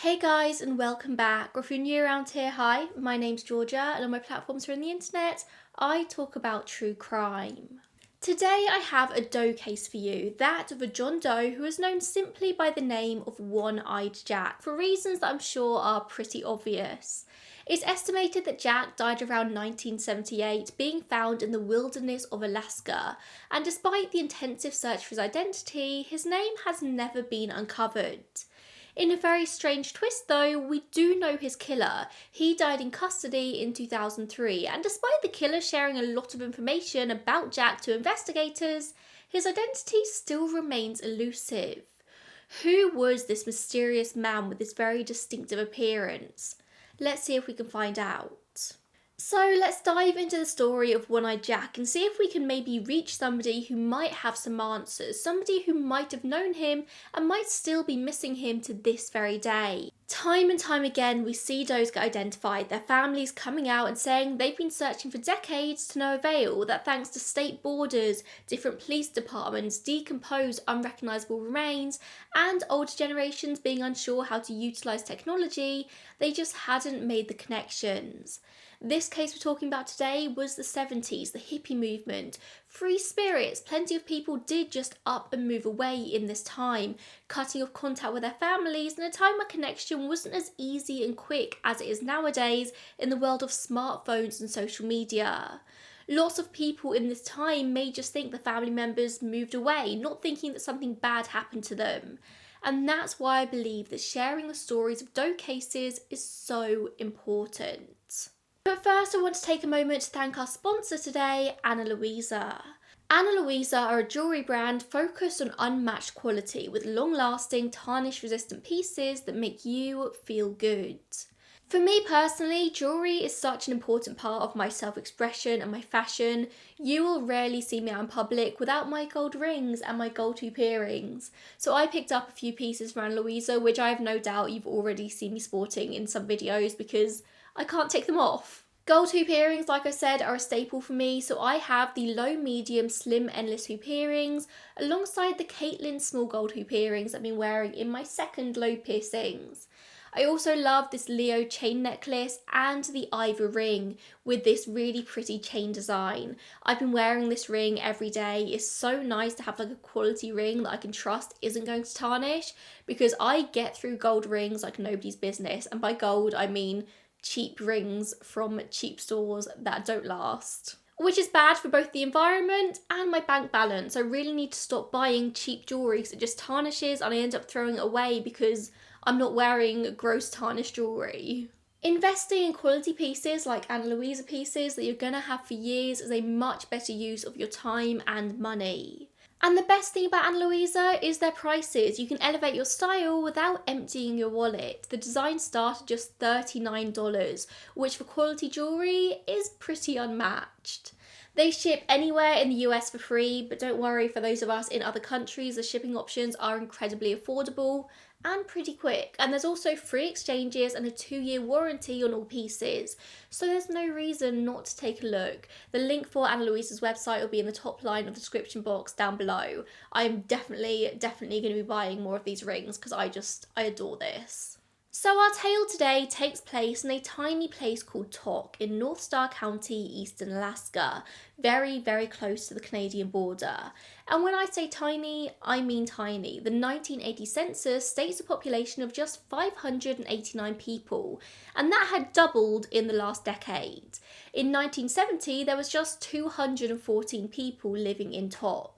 Hey guys, and welcome back. Or if you're new around here, hi, my name's Georgia, and on my platforms here on the internet, I talk about true crime. Today I have a Doe case for you, that of a John Doe who is known simply by the name of One-Eyed Jack, for reasons that I'm sure are pretty obvious. It's estimated that Jack died around 1978, being found in the wilderness of Alaska, and despite the intensive search for his identity, his name has never been uncovered. In a very strange twist though, we do know his killer. He died in custody in 2003, and despite the killer sharing a lot of information about Jack to investigators, his identity still remains elusive. Who was this mysterious man with this very distinctive appearance? Let's see if we can find out. So let's dive into the story of One-Eyed Jack and see if we can maybe reach somebody who might have some answers, somebody who might have known him and might still be missing him to this very day. Time and time again we see does get identified, their families coming out and saying they've been searching for decades to no avail, that thanks to state borders, different police departments, decomposed unrecognisable remains and older generations being unsure how to utilise technology, they just hadn't made the connections. This case we're talking about today was the 70s, the hippie movement, free spirits. Plenty of people did just up and move away in this time, cutting off contact with their families in a time where connection wasn't as easy and quick as it is nowadays in the world of smartphones and social media. Lots of people in this time may just think the family members moved away, not thinking that something bad happened to them. And that's why I believe that sharing the stories of Doe cases is so important. But first I want to take a moment to thank our sponsor today, Ana Luisa. Ana Luisa are a jewellery brand focused on unmatched quality with long-lasting, tarnish-resistant pieces that make you feel good. For me personally, jewellery is such an important part of my self-expression and my fashion. You will rarely see me out in public without my gold rings and my gold hoop earrings. So I picked up a few pieces from Ana Luisa, which I have no doubt you've already seen me sporting in some videos because I can't take them off. Gold hoop earrings, like I said, are a staple for me, so I have the low, medium, slim, endless hoop earrings alongside the Caitlin small gold hoop earrings I've been wearing in my second low piercings. I also love this Leo chain necklace and the Ivor ring with this really pretty chain design. I've been wearing this ring every day. It's so nice to have like a quality ring that I can trust isn't going to tarnish, because I get through gold rings like nobody's business, and by gold I mean cheap rings from cheap stores that don't last. Which is bad for both the environment and my bank balance. I really need to stop buying cheap jewellery because it just tarnishes and I end up throwing it away because I'm not wearing gross tarnished jewellery. Investing in quality pieces like Ana Luisa pieces that you're going to have for years is a much better use of your time and money. And the best thing about Ana Luisa is their prices. You can elevate your style without emptying your wallet. The designs start at just $39, which for quality jewellery is pretty unmatched. They ship anywhere in the US for free, but don't worry, for those of us in other countries, the shipping options are incredibly affordable and pretty quick. And there's also free exchanges and a 2-year warranty on all pieces, so there's no reason not to take a look. The link for Ana Luisa's website will be in the top line of the description box down below. I am definitely going to be buying more of these rings because I adore this. So our tale today takes place in a tiny place called Tok in North Star County, eastern Alaska, very, very close to the Canadian border. And when I say tiny, I mean tiny. The 1980 census states a population of just 589 people, and that had doubled in the last decade. In 1970, there was just 214 people living in Tok.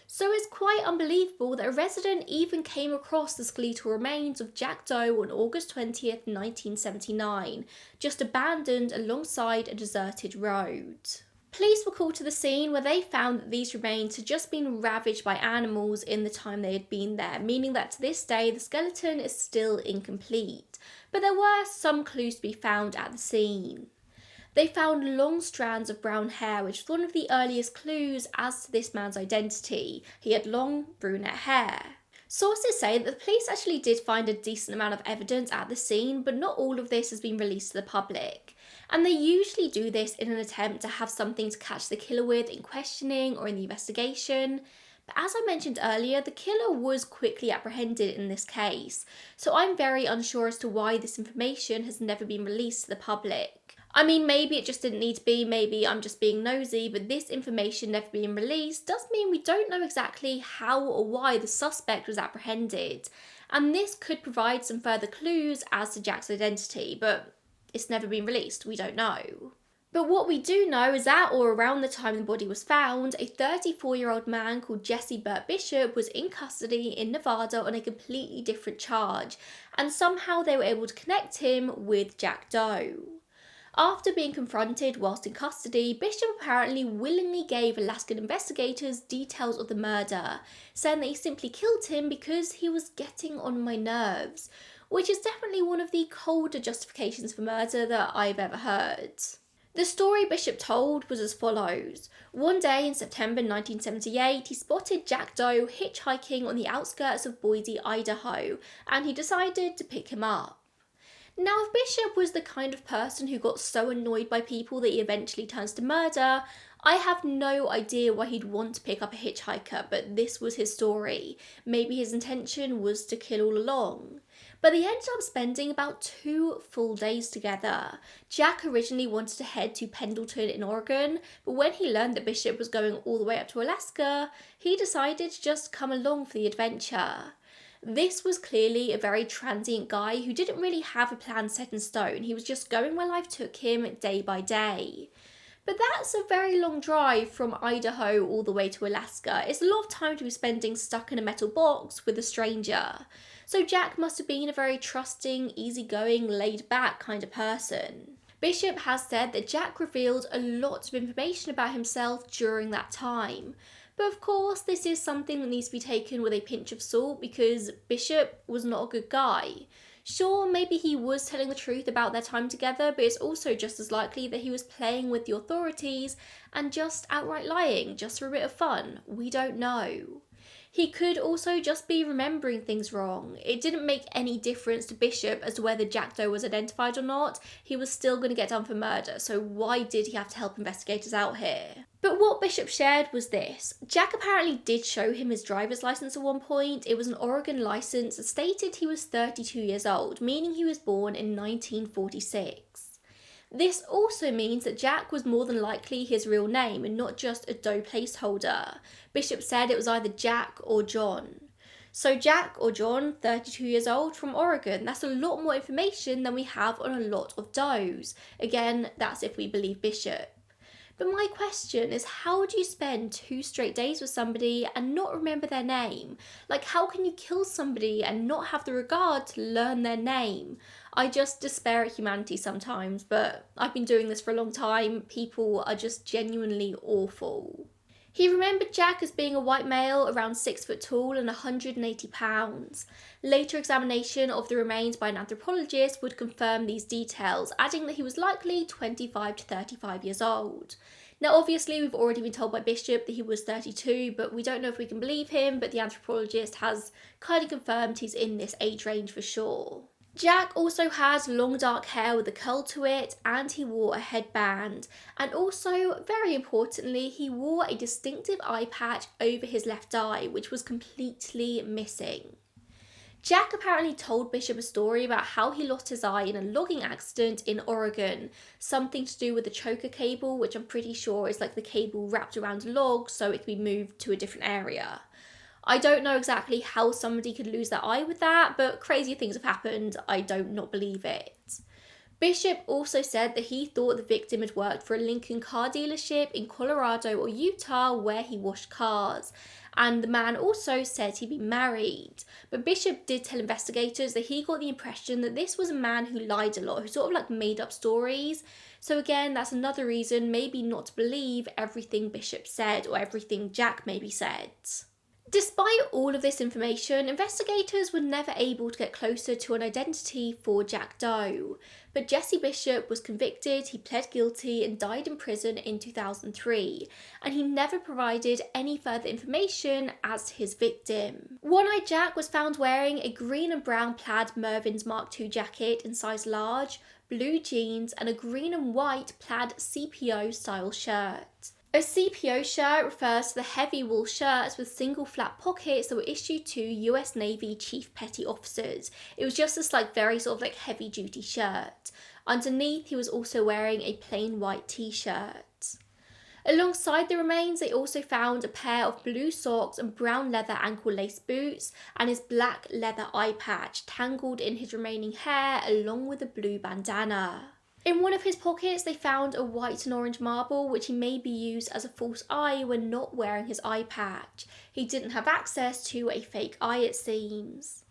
So it's quite unbelievable that a resident even came across the skeletal remains of Jack Doe on August 20th, 1979, just abandoned alongside a deserted road. Police were called to the scene where they found that these remains had just been ravaged by animals in the time they had been there, meaning that to this day the skeleton is still incomplete. But there were some clues to be found at the scene. They found long strands of brown hair, which was one of the earliest clues as to this man's identity. He had long brunette hair. Sources say that the police actually did find a decent amount of evidence at the scene, but not all of this has been released to the public. And they usually do this in an attempt to have something to catch the killer with in questioning or in the investigation. But as I mentioned earlier, the killer was quickly apprehended in this case, so I'm very unsure as to why this information has never been released to the public. I mean, maybe it just didn't need to be, maybe I'm just being nosy, but this information never being released does mean we don't know exactly how or why the suspect was apprehended, and this could provide some further clues as to Jack's identity, but it's never been released, we don't know. But what we do know is that, or around the time the body was found, a 34-year-old man called Jesse Burt Bishop was in custody in Nevada on a completely different charge, and somehow they were able to connect him with Jack Doe. After being confronted whilst in custody, Bishop apparently willingly gave Alaskan investigators details of the murder, saying that he simply killed him because he was getting on my nerves, which is definitely one of the colder justifications for murder that I've ever heard. The story Bishop told was as follows. One day in September 1978, he spotted Jack Doe hitchhiking on the outskirts of Boise, Idaho, and he decided to pick him up. Now, if Bishop was the kind of person who got so annoyed by people that he eventually turns to murder, I have no idea why he'd want to pick up a hitchhiker, but this was his story. Maybe his intention was to kill all along. But they ended up spending about 2 full days together. Jack originally wanted to head to Pendleton in Oregon, but when he learned that Bishop was going all the way up to Alaska, he decided to just come along for the adventure. This was clearly a very transient guy who didn't really have a plan set in stone. He was just going where life took him day by day. But that's a very long drive from Idaho all the way to Alaska. It's a lot of time to be spending stuck in a metal box with a stranger. So Jack must have been a very trusting, easygoing, laid-back kind of person. Bishop has said that Jack revealed a lot of information about himself during that time. But of course, this is something that needs to be taken with a pinch of salt because Bishop was not a good guy. Sure, maybe he was telling the truth about their time together, but it's also just as likely that he was playing with the authorities and just outright lying, just for a bit of fun. We don't know. He could also just be remembering things wrong. It didn't make any difference to Bishop as to whether Jack Doe was identified or not. He was still going to get done for murder, so why did he have to help investigators out here? But what Bishop shared was this. Jack apparently did show him his driver's license at one point. It was an Oregon license that stated he was 32 years old, meaning he was born in 1946. This also means that Jack was more than likely his real name and not just a Doe placeholder. Bishop said it was either Jack or John. So Jack or John, 32 years old, from Oregon. That's a lot more information than we have on a lot of Does. Again, that's if we believe Bishop. But my question is, how do you spend 2 straight days with somebody and not remember their name? Like, how can you kill somebody and not have the regard to learn their name? I just despair at humanity sometimes, but I've been doing this for a long time. People are just genuinely awful. He remembered Jack as being a white male, around 6 foot tall and 180 pounds. Later examination of the remains by an anthropologist would confirm these details, adding that he was likely 25 to 35 years old. Now obviously we've already been told by Bishop that he was 32, but we don't know if we can believe him, but the anthropologist has kind of confirmed he's in this age range for sure. Jack also had long dark hair with a curl to it, and he wore a headband. And also, very importantly, he wore a distinctive eye patch over his left eye, which was completely missing. Jack apparently told Bishop a story about how he lost his eye in a logging accident in Oregon, something to do with the choker cable, which I'm pretty sure is like the cable wrapped around a log so it can be moved to a different area. I don't know exactly how somebody could lose their eye with that, but crazy things have happened. I don't not believe it. Bishop also said that he thought the victim had worked for a Lincoln car dealership in Colorado or Utah where he washed cars, and the man also said he'd been married. But Bishop did tell investigators that he got the impression that this was a man who lied a lot, who sort of like made up stories. So again, that's another reason maybe not to believe everything Bishop said or everything Jack maybe said. Despite all of this information, investigators were never able to get closer to an identity for Jack Doe. But Jesse Bishop was convicted, he pled guilty and died in prison in 2003, and he never provided any further information as to his victim. One-Eyed Jack was found wearing a green and brown plaid Mervyn's Mark II jacket in size large, blue jeans and a green and white plaid CPO style shirt. A CPO shirt refers to the heavy wool shirts with single flat pockets that were issued to US Navy Chief Petty Officers. It was just this very sort of heavy duty shirt. Underneath, he was also wearing a plain white t-shirt. Alongside the remains, they also found a pair of blue socks and brown leather ankle lace boots and his black leather eye patch tangled in his remaining hair along with a blue bandana. In one of his pockets, they found a white and orange marble, which he maybe used as a false eye when not wearing his eye patch. He didn't have access to a fake eye, it seems.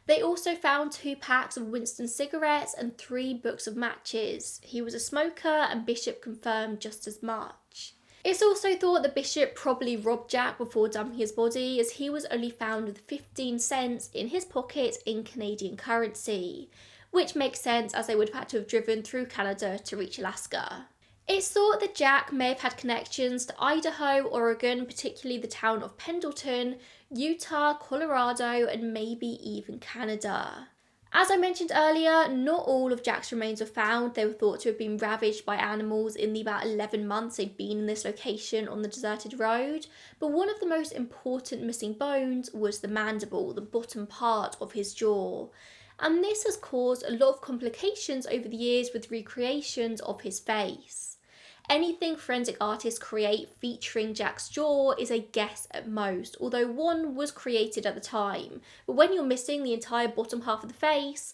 They also found 2 packs of Winston cigarettes and 3 books of matches. He was a smoker, and Bishop confirmed just as much. It's also thought that Bishop probably robbed Jack before dumping his body, as he was only found with 15 cents in his pocket in Canadian currency, which makes sense as they would have had to have driven through Canada to reach Alaska. It's thought that Jack may have had connections to Idaho, Oregon, particularly the town of Pendleton, Utah, Colorado, and maybe even Canada. As I mentioned earlier, not all of Jack's remains were found. They were thought to have been ravaged by animals in the about 11 months they'd been in this location on the deserted road, but one of the most important missing bones was the mandible, the bottom part of his jaw. And this has caused a lot of complications over the years with recreations of his face. Anything forensic artists create featuring Jack's jaw is a guess at most, although one was created at the time. But when you're missing the entire bottom half of the face,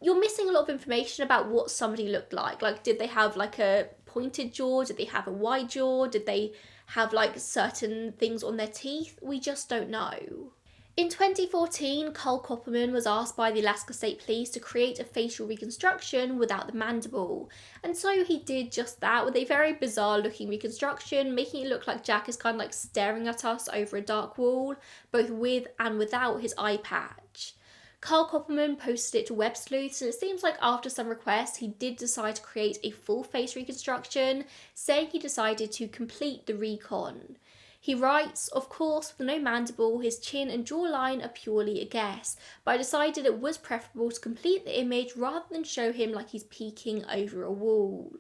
you're missing a lot of information about what somebody looked like. Did they have a pointed jaw? Did they have a wide jaw? Did they have certain things on their teeth? We just don't know. In 2014, Carl Kopperman was asked by the Alaska State Police to create a facial reconstruction without the mandible, and so he did just that with a very bizarre looking reconstruction, making it look like Jack is kind of staring at us over a dark wall, both with and without his eye patch. Carl Kopperman posted it to Web Sleuths, and it seems like after some requests, he did decide to create a full face reconstruction, saying he decided to complete the recon. He writes, "Of course, with no mandible, his chin and jawline are purely a guess, but I decided it was preferable to complete the image rather than show him like he's peeking over a wall.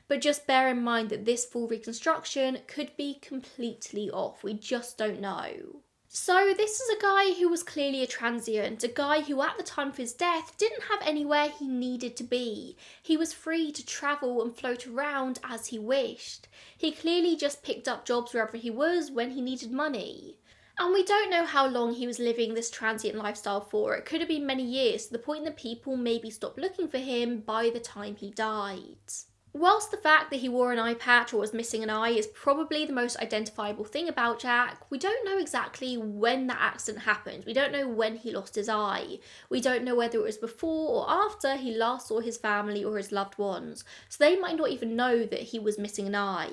But just bear in mind that this full reconstruction could be completely off. We just don't know." So this is a guy who was clearly a transient, a guy who at the time of his death didn't have anywhere he needed to be. He was free to travel and float around as he wished. He clearly just picked up jobs wherever he was when he needed money. And we don't know how long he was living this transient lifestyle for. It could have been many years, to the point that people maybe stopped looking for him by the time he died. Whilst the fact that he wore an eye patch or was missing an eye is probably the most identifiable thing about Jack, we don't know exactly when that accident happened. We don't know when he lost his eye. We don't know whether it was before or after he last saw his family or his loved ones, so they might not even know that he was missing an eye.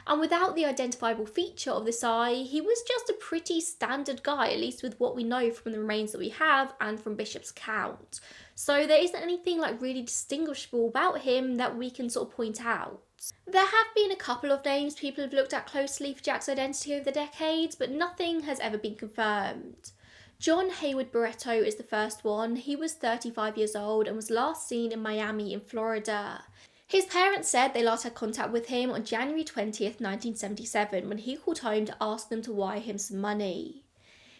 And without the identifiable feature of this eye, he was just a pretty standard guy, at least with what we know from the remains that we have and from Bishop's account. So there isn't anything really distinguishable about him that we can sort of point out. There have been a couple of names people have looked at closely for Jack's identity over the decades, but nothing has ever been confirmed. John Hayward Barreto is the first one. He was 35 years old and was last seen in Miami in Florida. His parents said they last had contact with him on January 20th, 1977, when he called home to ask them to wire him some money.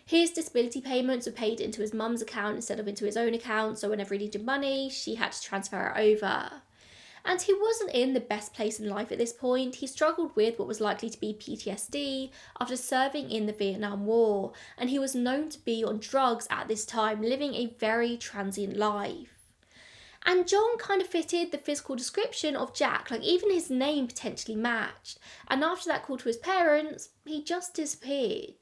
His disability payments were paid into his mum's account instead of into his own account, so whenever he needed money, she had to transfer it over. And he wasn't in the best place in life at this point. He struggled with what was likely to be PTSD after serving in the Vietnam War, and he was known to be on drugs at this time, living a very transient life. And John kind of fitted the physical description of Jack, even his name potentially matched. And after that call to his parents, he just disappeared.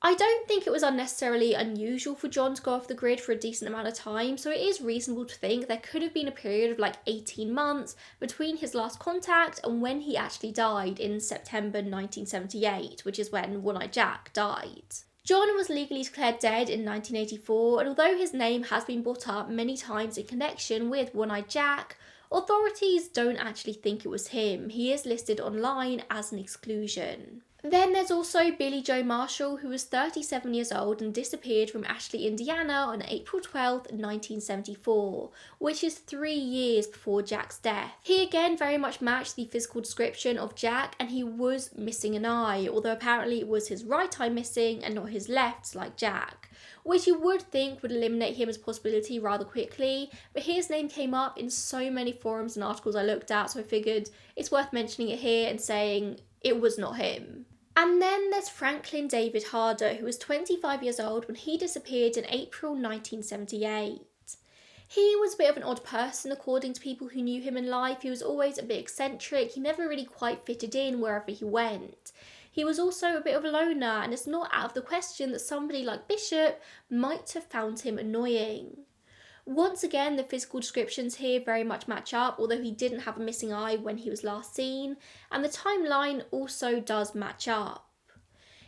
I don't think it was unnecessarily unusual for John to go off the grid for a decent amount of time, so it is reasonable to think there could have been a period of 18 months between his last contact and when he actually died in September 1978, which is when One-Eyed Jack died. John was legally declared dead in 1984, and although his name has been brought up many times in connection with One-Eyed Jack, authorities don't actually think it was him. He is listed online as an exclusion. Then there's also Billy Joe Marshall, who was 37 years old and disappeared from Ashley, Indiana on April 12th, 1974, which is 3 years before Jack's death. He again very much matched the physical description of Jack, and he was missing an eye, although apparently it was his right eye missing and not his left like Jack, which you would think would eliminate him as a possibility rather quickly, but his name came up in so many forums and articles I looked at, so I figured it's worth mentioning it here and saying it was not him. And then there's Franklin David Harder, who was 25 years old when he disappeared in April 1978. He was a bit of an odd person according to people who knew him in life. He was always a bit eccentric, he never really quite fitted in wherever he went. He was also a bit of a loner, and it's not out of the question that somebody like Bishop might have found him annoying. Once again, the physical descriptions here very much match up, although he didn't have a missing eye when he was last seen, and the timeline also does match up.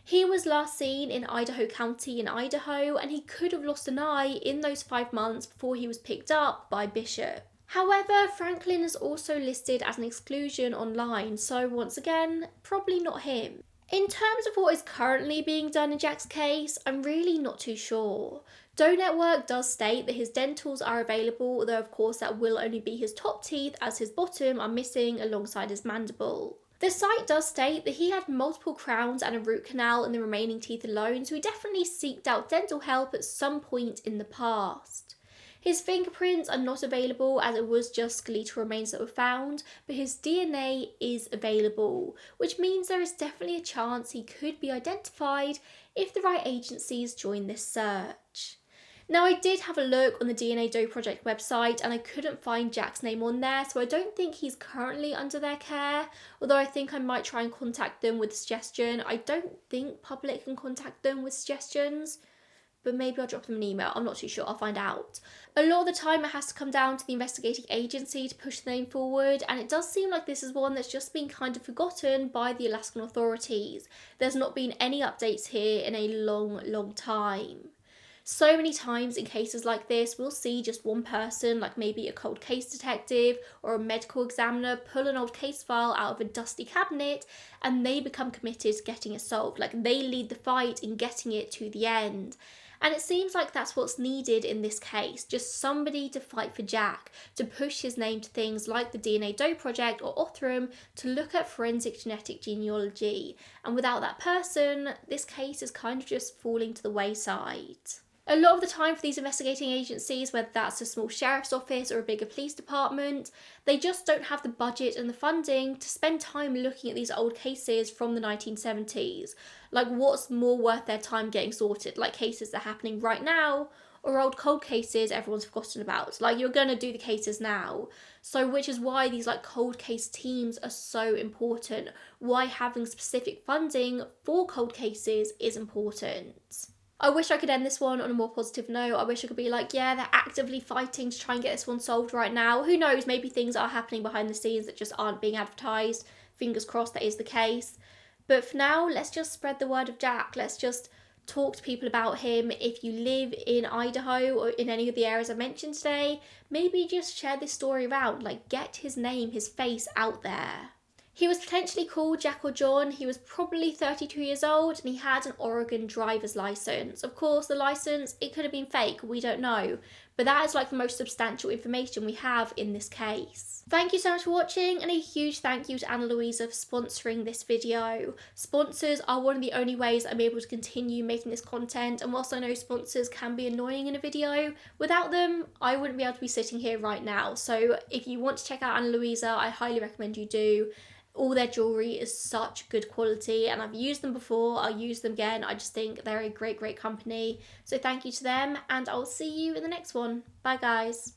He was last seen in Idaho County in Idaho, and he could have lost an eye in those 5 months before he was picked up by Bishop. However, Franklin is also listed as an exclusion online, so once again, probably not him. In terms of what is currently being done in Jack's case, I'm really not too sure. Doe Network does state that his dentals are available, although of course that will only be his top teeth as his bottom are missing alongside his mandible. The site does state that he had multiple crowns and a root canal in the remaining teeth alone, so he definitely seeked out dental help at some point in the past. His fingerprints are not available as it was just skeletal remains that were found, but his DNA is available, which means there is definitely a chance he could be identified if the right agencies join this search. Now, I did have a look on the DNA Doe Project website and I couldn't find Jack's name on there, so I don't think he's currently under their care, although I think I might try and contact them with a suggestion. I don't think public can contact them with suggestions, but maybe I'll drop them an email. I'm not too sure, I'll find out. A lot of the time it has to come down to the investigating agency to push the name forward, and it does seem like this is one that's just been kind of forgotten by the Alaskan authorities. There's not been any updates here in a long time. So many times in cases like this, we'll see just one person, like maybe a cold case detective or a medical examiner, pull an old case file out of a dusty cabinet and they become committed to getting it solved. Like they lead the fight in getting it to the end. And it seems like that's what's needed in this case, just somebody to fight for Jack, to push his name to things like the DNA Doe Project or Othram to look at forensic genetic genealogy. And without that person, this case is kind of just falling to the wayside. A lot of the time for these investigating agencies, whether that's a small sheriff's office or a bigger police department, they just don't have the budget and the funding to spend time looking at these old cases from the 1970s. Like, what's more worth their time getting sorted? Like cases that are happening right now, or old cold cases everyone's forgotten about? Like, you're going to do the cases now. So which is why these like cold case teams are so important. Why having specific funding for cold cases is important. I wish I could end this one on a more positive note. I wish I could be like, yeah, they're actively fighting to try and get this one solved right now. Who knows, maybe things are happening behind the scenes that just aren't being advertised. Fingers crossed that is the case. But for now, let's just spread the word of Jack. Let's just talk to people about him. If you live in Idaho or in any of the areas I mentioned today, maybe just share this story around. Like, get his name, his face out there. He was potentially called Jack or John. He was probably 32 years old and he had an Oregon driver's license. Of course, the license, it could have been fake, we don't know. But that is like the most substantial information we have in this case. Thank you so much for watching, and a huge thank you to Ana Luisa for sponsoring this video. Sponsors are one of the only ways I'm able to continue making this content, and whilst I know sponsors can be annoying in a video, without them, I wouldn't be able to be sitting here right now. So if you want to check out Ana Luisa, I highly recommend you do. All their jewellery is such good quality and I've used them before, I'll use them again. I just think they're a great company. So thank you to them and I'll see you in the next one. Bye guys.